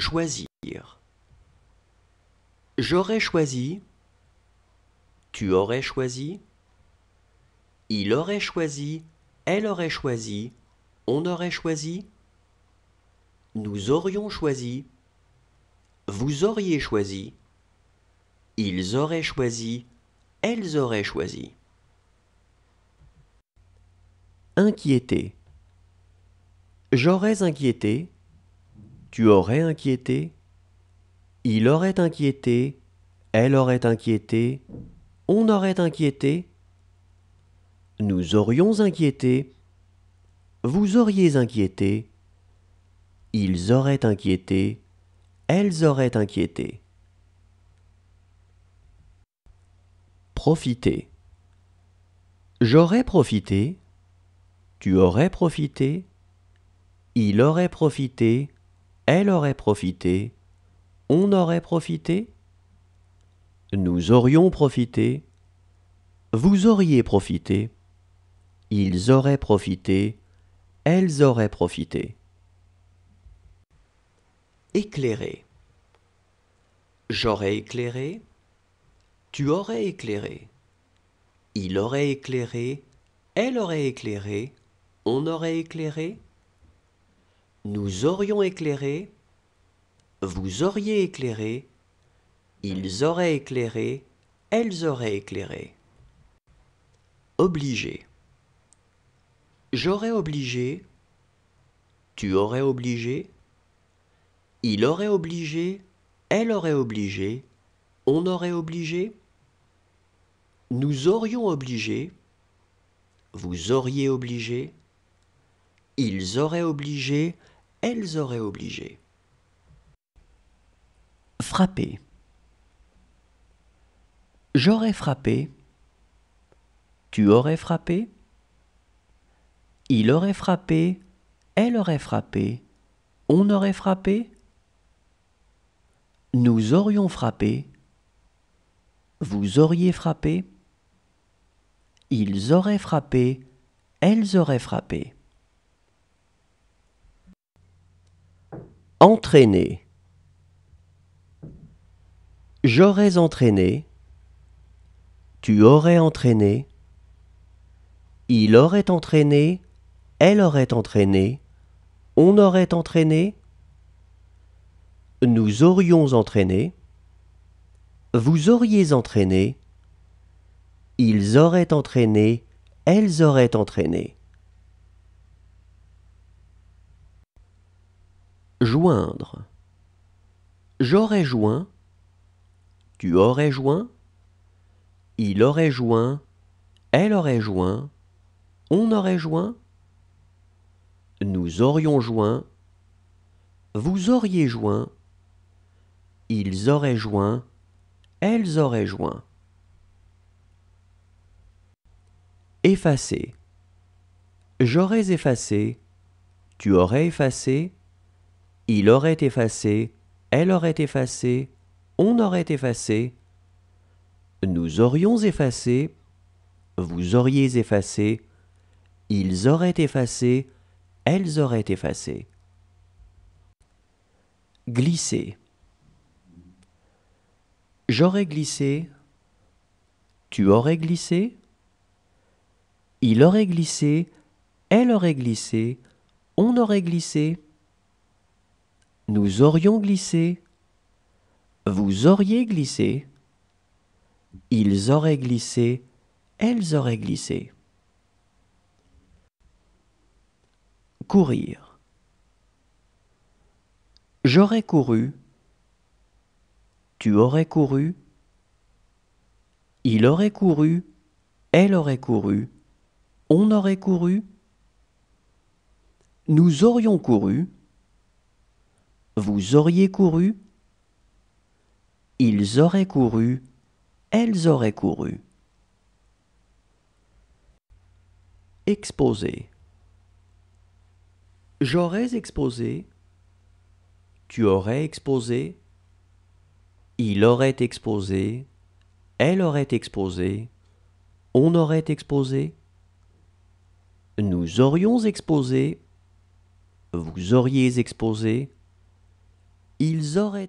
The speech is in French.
Choisir. J'aurais choisi. Tu aurais choisi. Il aurait choisi. Elle aurait choisi. On aurait choisi. Nous aurions choisi. Vous auriez choisi. Ils auraient choisi. Elles auraient choisi. Inquiéter. J'aurais inquiété. Tu aurais inquiété. Il aurait inquiété. Elle aurait inquiété. On aurait inquiété. Nous aurions inquiété. Vous auriez inquiété. Ils auraient inquiété. Elles auraient inquiété. Profiter. J'aurais profité. Tu aurais profité. Il aurait profité. Elle aurait profité. On aurait profité. Nous aurions profité. Vous auriez profité. Ils auraient profité. Elles auraient profité. Éclairer. J'aurais éclairé. Tu aurais éclairé. Il aurait éclairé. Elle aurait éclairé. On aurait éclairé. Nous aurions éclairé. Vous auriez éclairé. Ils auraient éclairé. Elles auraient éclairé. Obliger. J'aurais obligé. Tu aurais obligé. Il aurait obligé. Elle aurait obligé. On aurait obligé. Nous aurions obligé. Vous auriez obligé. Ils auraient obligé. Elles auraient obligé. Frapper. J'aurais frappé. Tu aurais frappé. Il aurait frappé. Elle aurait frappé. On aurait frappé. Nous aurions frappé. Vous auriez frappé. Ils auraient frappé. Elles auraient frappé. Entraîner. J'aurais entraîné. Tu aurais entraîné. Il aurait entraîné. Elle aurait entraîné. On aurait entraîné. Nous aurions entraîné. Vous auriez entraîné. Ils auraient entraîné. Elles auraient entraîné. Joindre. J'aurais joint. Tu aurais joint. Il aurait joint. Elle aurait joint. On aurait joint. Nous aurions joint. Vous auriez joint. Ils auraient joint. Elles auraient joint. Effacer. J'aurais effacé. Tu aurais effacé. Il aurait effacé. Elle aurait effacé. On aurait effacé. Nous aurions effacé. Vous auriez effacé. Ils auraient effacé. Elles auraient effacé. Glisser. J'aurais glissé. Tu aurais glissé. Il aurait glissé. Elle aurait glissé. On aurait glissé. Nous aurions glissé. Vous auriez glissé. Ils auraient glissé. Elles auraient glissé. Courir. J'aurais couru. Tu aurais couru. Il aurait couru. Elle aurait couru. On aurait couru. Nous aurions couru. Vous auriez couru. Ils auraient couru. Elles auraient couru. Exposer. J'aurais exposé. Tu aurais exposé. Il aurait exposé. Elle aurait exposé. On aurait exposé. Nous aurions exposé. Vous auriez exposé. Ils auraient